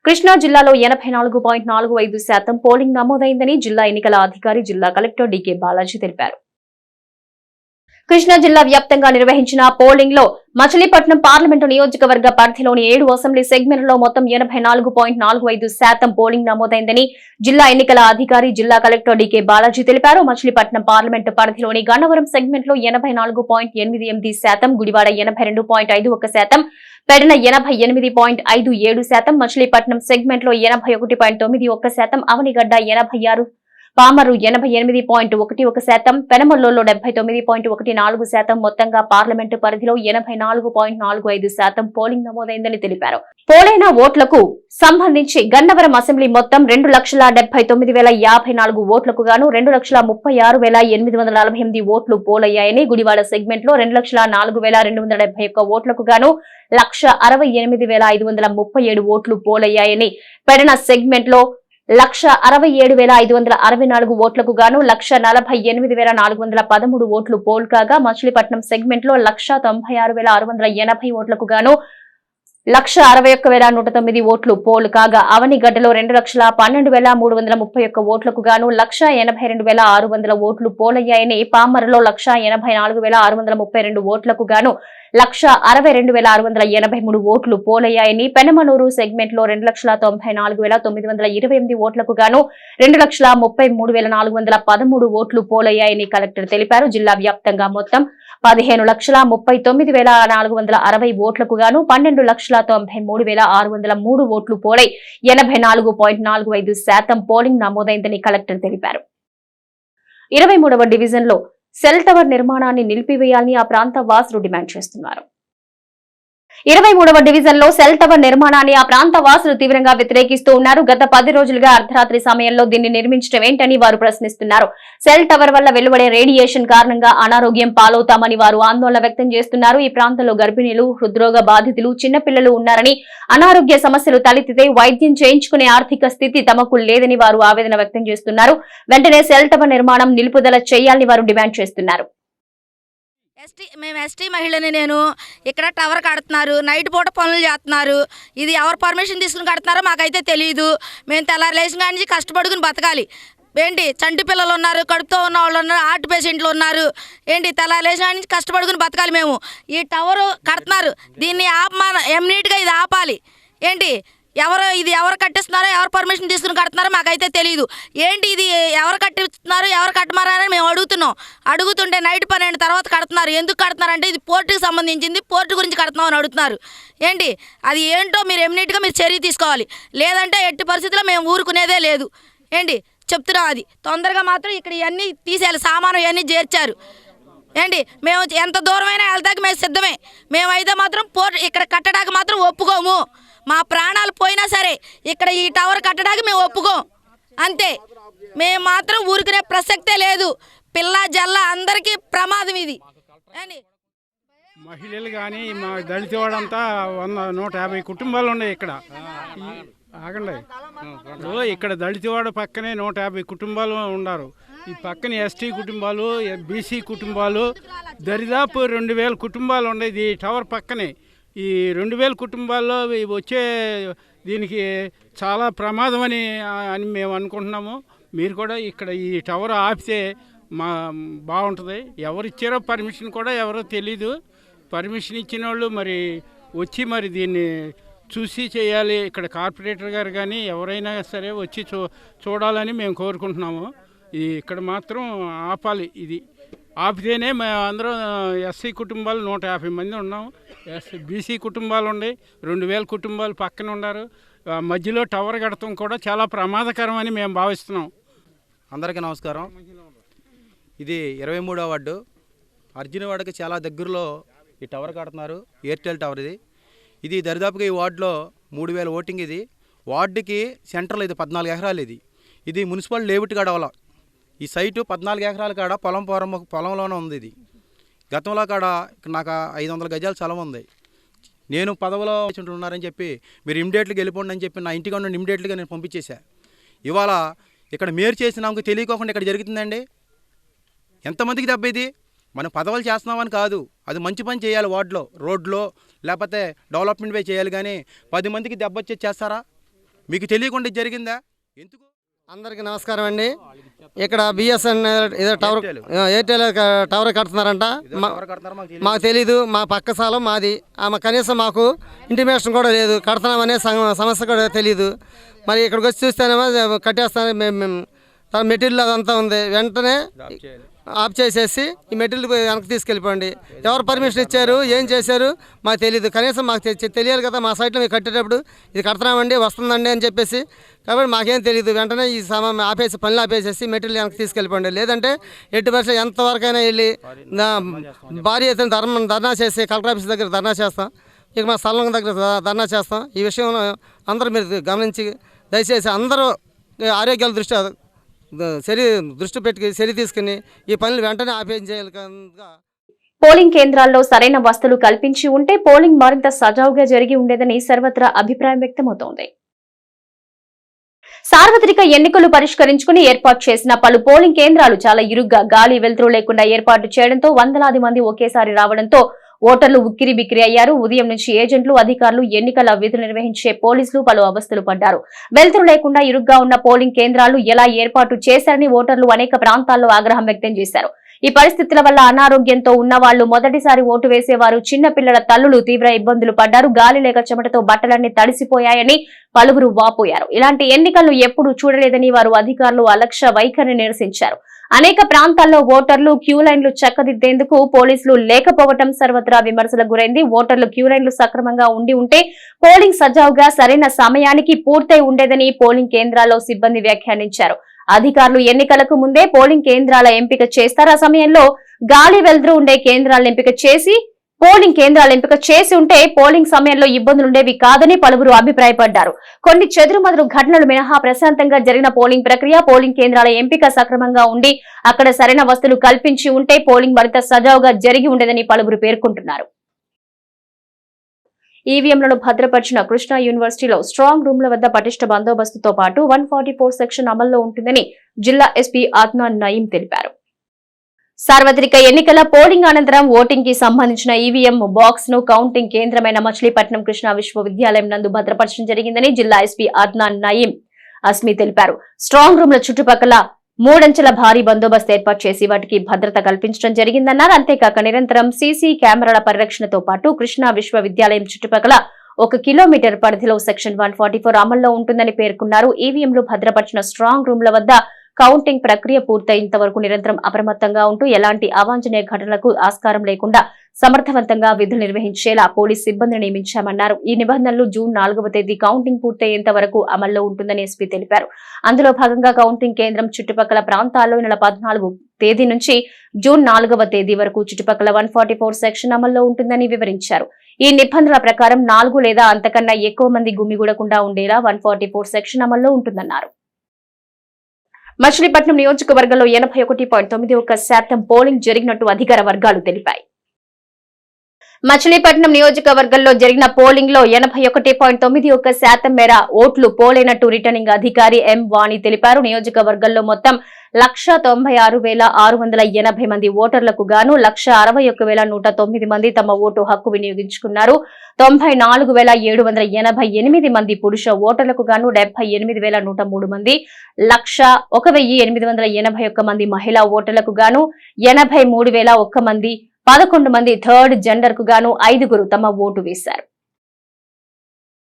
కృష్ణా జిల్లాలో 84.45% పోలింగ్ నమోదైందని జిల్లా ఎన్నికల అధికారి జిల్లా కలెక్టర్ డీకే బాలాజీ తెలిపారు. కృష్ణా జిల్లా వ్యాప్తంగా నిర్వహించిన పోలింగ్ లో మచిలీపట్నం పార్లమెంటు నియోజకవర్గ పరిధిలోని 7 అసెంబ్లీ సెగ్మెంట్లలో మొత్తం 84.45% పోలింగ్ నమోదైందని జిల్లా ఎన్నికల అధికారి జిల్లా కలెక్టర్ డీకే బాలాజీ తెలిపారు. మచిలీపట్నం పార్లమెంటు పరిధిలోని గన్నవరం సెగ్మెంట్ లో 84.88%, గుడివాడ 82.51%, పెడన 88.57%, మచిలీపట్నం సెగ్మెంట్ లో 81.91%, అవనిగడ్డ 86%, పామరు 88.11%, పెనమల్లూరులో 79.14%, మొత్తంగా పార్లమెంటు పరిధిలో 84.45% పోలింగ్ నమోదైందని తెలిపారు. పోలైన ఓట్లకు సంబంధించి గన్నవరం అసెంబ్లీ మొత్తం 2,79,054 ఓట్లకు గాను 2,36,848 ఓట్లు పోలయ్యాయని, గుడివాడ సెగ్మెంట్ లో 2,04,271 ఓట్లకు గాను 1,68,537 ఓట్లు పోలయ్యాయని, పెడన సెగ్మెంట్ లో 1,67,564 ఓట్లకు గాను 1,48,413 ఓట్లు పోల్ కాగా, మచిలీపట్నం సెగ్మెంట్ లో 1,96,680 ఓట్లకు గాను 1,61,109 ఓట్లు పోల్ కాగా, అవనిగడ్డలో 2,12,331 ఓట్లకు గాను 1,82,600 ఓట్లు పోలయ్యాయని, పామరలో 1,84,632 ఓట్లకు గాను 1,62,683 ఓట్లు పోలయ్యాయని, పెనమలూరు సెగ్మెంట్ లో 2,94,928 ఓట్లకు గాను 2,33,413 ఓట్లు పోలయ్యాయని కలెక్టర్ తెలిపారు. జిల్లా వ్యాప్తంగా మొత్తం 15,39,460 ఓట్లకు గాను 12,93,603 ఓట్లు పోలై 84.45% పోలింగ్ నమోదైందని కలెక్టర్ తెలిపారు. 23వ డివిజన్ లో సెల్ టవర్ నిర్మాణాన్ని నిలిపివేయాలని ఆ ప్రాంత వాసులు డిమాండ్ చేస్తున్నారు. 23వ డివిజన్ లో సెల్ టవర్ నిర్మాణాన్ని ఆ ప్రాంత వాసులు తీవ్రంగా వ్యతిరేకిస్తూ ఉన్నారు. గత 10 రోజులుగా అర్ధరాత్రి సమయంలో దీన్ని నిర్మించడం ఏంటని వారు ప్రశ్నిస్తున్నారు. సెల్ టవర్ వల్ల వెలువడే రేడియేషన్ కారణంగా అనారోగ్యం పాలవుతామని వారు ఆందోళన వ్యక్తం చేస్తున్నారు. ఈ ప్రాంతంలో గర్భిణీలు, హృద్రోగ బాధితులు, చిన్నపిల్లలు ఉన్నారని, అనారోగ్య సమస్యలు తలెత్తితే వైద్యం చేయించుకునే ఆర్థిక స్థితి తమకు లేదని వారు ఆవేదన వ్యక్తం చేస్తున్నారు. వెంటనే సెల్ టవర్ నిర్మాణం నిలుపుదల చేయాలని వారు డిమాండ్ చేస్తున్నారు. మేము ఎస్టీ మహిళని, నేను ఇక్కడ టవర్ కడుతున్నారు, నైట్ పూట పనులు చేస్తున్నారు. ఇది ఎవరు పర్మిషన్ తీసుకుని కడుతున్నారో మాకైతే తెలియదు. మేము తెల్లారి లేచిన కాడి నుంచి కష్టపడుకుని బతకాలి. ఏంటి చంటి పిల్లలు ఉన్నారు, కడుపుతో ఉన్న వాళ్ళు ఉన్నారు, హార్ట్ పేషెంట్లు ఉన్నారు. ఏంటి తెల్లారి లేచిన కాడి నుంచి కష్టపడుకుని బతకాలి. మేము ఈ టవరు కడుతున్నారు, దీన్ని ఎమ్నీట్గా ఇది ఆపాలి. ఏంటి ఎవరు కట్టిస్తున్నారో, ఎవరు పర్మిషన్ తీసుకుని కడుతున్నారో మాకైతే తెలియదు. ఏంటి ఇది ఎవరు కట్టిస్తున్నారు, ఎవరు కట్టమారని మేము అడుగుతుంటే నైట్ 12 తర్వాత కడుతున్నారు. ఎందుకు కడుతున్నారంటే ఇది పోర్టుకి సంబంధించింది, పోర్టు గురించి కడుతున్నాం అని అడుగుతున్నారు. ఏంటి అది ఏంటో మీరు ఎమ్నీట్గా మీరు చర్య తీసుకోవాలి, లేదంటే ఎట్టి పరిస్థితుల్లో మేము ఊరుకునేదే లేదు. ఏంటి చెప్తున్నాం, అది తొందరగా మాత్రం ఇక్కడ ఇవన్నీ తీసేయాలి. సామాను ఇవన్నీ చేర్చారు. ఏంటి మేము ఎంత దూరమైనా వెళ్తాకి మేము సిద్ధమే. మేమైతే మాత్రం పోర్టు ఇక్కడ కట్టడానికి మాత్రం ఒప్పుకోము. మా ప్రాణాలు పోయినా సరే ఇక్కడ ఈ టవర్ కట్టడానికి మేము ఒప్పుకోం. అంతే, మేము మాత్రం ఊరుకునే ప్రసక్తే లేదు. పిల్ల జల్ల అందరికీ ప్రమాదం ఇది. మహిళలు కానీ మా దళిత వాడంతా 150 కుటుంబాలు ఉన్నాయి ఇక్కడ. ఆగండి, ఇక్కడ దళితవాడ పక్కనే 150 కుటుంబాలు ఉన్నారు. ఈ పక్కన ఎస్టీ కుటుంబాలు, బీసీ కుటుంబాలు, దరిదాపు 2,000 కుటుంబాలు ఉండేది ఈ టవర్ పక్కనే. ఈ 2,000 కుటుంబాల్లో వచ్చే దీనికి చాలా ప్రమాదం అని మేము అనుకుంటున్నాము. మీరు కూడా ఇక్కడ ఈ టవర్ ఆపితే బాగుంటుంది. ఎవరు ఇచ్చారో పర్మిషన్ కూడా ఎవరో తెలీదు. పర్మిషన్ ఇచ్చిన వాళ్ళు మరి వచ్చి మరి దీన్ని చూసి చేయాలి. ఇక్కడ కార్పొరేటర్ గారు కానీ ఎవరైనా సరే వచ్చి చూడాలని మేము కోరుకుంటున్నాము. ఇక్కడ మాత్రం ఆపాలి. ఇది ఆపితేనే మేము అందరం ఎస్సీ కుటుంబాలు 150 మంది ఉన్నాము. బీసీ కుటుంబాలు ఉన్నాయి, 2,000 కుటుంబాలు పక్కన ఉన్నారు. మధ్యలో టవర్ కడటం కూడా చాలా ప్రమాదకరం అని మేము భావిస్తున్నాం. అందరికీ నమస్కారం. ఇది 23వ వార్డు అర్జునవాడకి చాలా దగ్గరలో ఈ టవర్ కడుతున్నారు. ఎయిర్టెల్ టవర్ ఇది దరిదాపుగా ఈ వార్డులో 3,000 ఓటింగ్. ఇది వార్డుకి సెంటర్లో ఇది 14 ఎకరాలు. ఇది మున్సిపల్ లేఅవుట్ కాడ ఈ సైటు 14 ఎకరాల కాడ పొలంలోనే ఉంది. ఇది గతంలో కాడ నాకు 500 గజాల స్థలం ఉంది. నేను పదవిలో ఉన్నారని చెప్పి మీరు ఇమ్మీడియట్గా వెళ్ళిపోండి అని చెప్పి నా ఇంటికి ఉండి ఇమ్మీడియట్గా నేను పంపించేశా. ఇవాళ ఇక్కడ మేరు చేసిన నాకు తెలియకోకుండా ఇక్కడ జరుగుతుందండి. ఎంతమందికి దెబ్బ ఇది? మనం పదవులు చేస్తున్నామని కాదు, అది మంచి పని చేయాలి. వార్డులో, రోడ్లో, లేకపోతే డెవలప్మెంట్ పై చేయాలి. కానీ 10 మందికి దెబ్బ వచ్చేది చేస్తారా? మీకు తెలియకుండా ఇది జరిగిందా? ఎందుకు? అందరికీ నమస్కారం అండి. ఇక్కడ బిఎస్ఎన్ఎల్ ఏదో టవర్ ఎయిర్టెల్ టవర్ కడుతున్నారంట. మాకు తెలీదు. మా పక్క స్థలం మాది. కనీసం మాకు ఇంటిమేషన్ కూడా లేదు. కడుతున్నామనే సమస్య కూడా తెలీదు. మరి ఇక్కడికి వచ్చి చూస్తేనేమో కట్టేస్తాను మేము మెటీరియల్ అదంతా ఉంది. వెంటనే ఆఫ్ చేసేసి ఈ మెటీరియల్ వెనక్కి తీసుకెళ్ళిపోండి. ఎవరు పర్మిషన్ ఇచ్చారు, ఏం చేశారు మాకు తెలియదు. కనీసం మాకు తెలియాలి కదా. మా సైట్లో మేము కట్టేటప్పుడు ఇది కడుతున్నామండి, వస్తుందండి అని చెప్పేసి. కాబట్టి మాకేం తెలియదు. వెంటనే ఈ ఆపేసి పనులు ఆపేసేసి మెటీరియల్ వెనక్కి తీసుకెళ్ళిపోండి. లేదంటే ఎట్టి పరిస్థితి ఎంతవరకైనా వెళ్ళి భారీ ఎత్తున ధర్నా చేసి కలెక్టర్ ఆఫీస్ దగ్గర ధర్నా చేస్తాం. ఇక మా స్థలం దగ్గర ధర్నా చేస్తాం. ఈ విషయంలో అందరూ మీరు గమనించి దయచేసి అందరూ ఆరోగ్యాల దృష్టి పెట్టి చర్య తీసుకుని ఈ పనులు వెంటనే ఆపేయించేయాలి. పోలింగ్ కేంద్రాల్లో సరైన వసతులు కల్పించి ఉంటే పోలింగ్ మరింత సజావుగా జరిగి ఉండేదని సర్వత్రా అభిప్రాయం వ్యక్తమవుతోంది. సార్వత్రిక ఎన్నికలు పరిష్కరించుకుని ఏర్పాటు చేసిన పలు పోలింగ్ కేంద్రాలు చాలా ఇరుగ్గా గాలి వెలుతురు లేకుండా ఏర్పాటు చేయడంతో వందలాది మంది ఒకేసారి రావడంతో ఓటర్లు ఉక్కిరి బిక్కిరి అయ్యారు. ఉదయం నుంచి ఏజెంట్లు, అధికారులు, ఎన్నికల విధులు నిర్వహించే పోలీసులు పలు అవస్థలు పడ్డారు. వెలుతురు లేకుండా ఇరుగ్గా ఉన్న పోలింగ్ కేంద్రాలు ఎలా ఏర్పాటు చేశారని ఓటర్లు అనేక ప్రాంతాల్లో ఆగ్రహం వ్యక్తం చేశారు. ఈ పరిస్థితుల వల్ల అనారోగ్యంతో ఉన్న వాళ్లు, మొదటిసారి ఓటు వేసేవారు, చిన్న పిల్లల తల్లులు తీవ్ర ఇబ్బందులు పడ్డారు. గాలి లేక చెమటతో బట్టలన్నీ తడిసిపోయాయని పలువురు వాపోయారు. ఇలాంటి ఎన్నికలను ఎప్పుడూ చూడలేదని వారు అధికారులు అలక్ష్య వైఖరిని నిరసించారు. అనేక ప్రాంతాల్లో ఓటర్లు క్యూ లైన్లు చక్కదిద్దేందుకు పోలీసులు లేకపోవడం సర్వత్రా విమర్శలకు గురైంది. ఓటర్లు క్యూ లైన్లు సక్రమంగా ఉంటే పోలింగ్ సజావుగా సరైన సమయానికి పూర్తయి ఉండేదని పోలింగ్ కేంద్రాల్లో సిబ్బంది వ్యాఖ్యానించారు. అధికారులు ఎన్నికలకు ముందే పోలింగ్ కేంద్రాల ఎంపిక చేస్తారు. ఆ సమయంలో గాలి వెలుతురు ఉండే కేంద్రాలను ఎంపిక చేసి ఉంటే పోలింగ్ సమయంలో ఇబ్బందులుండేవి కాదని పలువురు అభిప్రాయపడ్డారు. కొన్ని చెదురుమదురు ఘటనలు మినహా ప్రశాంతంగా జరిగిన పోలింగ్ ప్రక్రియ, పోలింగ్ కేంద్రాల ఎంపిక సక్రమంగా ఉండి అక్కడ సరైన వసతులు కల్పించి ఉంటే పోలింగ్ మరింత సజావుగా జరిగి ఉండేదని పలువురు పేర్కొంటున్నారు. ఈవీఎంలను భద్రపరిచిన కృష్ణా యూనివర్సిటీలో స్ట్రాంగ్ రూమ్ల వద్ద పటిష్ట బందోబస్తుతో పాటు 144 సెక్షన్ అమల్లో ఉంటుందని జిల్లా ఎస్పీ అద్నాన్ నయీం తెలిపారు. సార్వత్రిక ఎన్నికల పోలింగ్ అనంతరం ఓటింగ్ కి సంబంధించిన ఈవీఎం బాక్స్ ను కౌంటింగ్ కేంద్రమైన మచిలీపట్నం కృష్ణా విశ్వవిద్యాలయం నందు భద్రపరచడం జరిగిందని జిల్లా ఎస్పీ అద్నాన్ నయీం అస్మి తెలిపారు. స్ట్రాంగ్ రూమ్ల చుట్టుపక్కల 3 అంచెల భారీ బందోబస్తు ఏర్పాటు చేసి వాటికి భద్రత కల్పించడం జరిగిందన్నారు. అంతేకాక నిరంతరం సీసీ కెమెరాల పరిరక్షణతో పాటు కృష్ణా విశ్వవిద్యాలయం చుట్టుపక్కల 1 కిలోమీటర్ పరిధిలో సెక్షన్ 144 అమల్లో ఉంటుందని పేర్కొన్నారు. ఈవీఎంలు భద్రపరిచిన స్ట్రాంగ్ రూమ్ల వద్ద కౌంటింగ్ ప్రక్రియ పూర్తయ్యేంత వరకు నిరంతరం అప్రమత్తంగా ఉంటూ ఎలాంటి అవాంఛనీయ ఘటనలకు ఆస్కారం లేకుండా సమర్థవంతంగా విధులు నిర్వహించేలా పోలీస్ సిబ్బందిని నియమించామన్నారు. ఈ నిబంధనలు జూన్ 4వ తేదీ కౌంటింగ్ పూర్తయ్యేంత వరకు అమల్లో ఉంటుందని ఎస్పీ తెలిపారు. అందులో భాగంగా కౌంటింగ్ కేంద్రం చుట్టుపక్కల ప్రాంతాల్లో నెల 14వ తేదీ నుంచి జూన్ 4వ తేదీ వరకు చుట్టుపక్కల 144 సెక్షన్ అమల్లో ఉంటుందని వివరించారు. ఈ నిబంధనల ప్రకారం 4 లేదా అంతకన్నా ఎక్కువ మంది గుమిగూడకుండా ఉండేలా 144 సెక్షన్ అమల్లో ఉంటుందన్నారు. మచిలీపట్నం నియోజకవర్గంలో 81.91% పోలింగ్ జరిగినట్టు అధికార వర్గాలు తెలిపాయి. మచిలీపట్నం నియోజకవర్గంలో జరిగిన పోలింగ్ లో 81.91% మేర ఓట్లు పోలైనట్టు రిటర్నింగ్ అధికారి ఎం వాణి తెలిపారు. నియోజకవర్గంలో మొత్తం 1,96,680 మంది ఓటర్లకు గాను 1,61,109 మంది తమ ఓటు హక్కు వినియోగించుకున్నారు. 94,788 మంది పురుష ఓటర్లకు గాను 78,103 మంది, 101,881 మంది మహిళా ఓటర్లకు గాను 83,001 మంది, 11 మంది థర్డ్ జెండర్ కు గాను 5 తమ ఓటు వేశారు.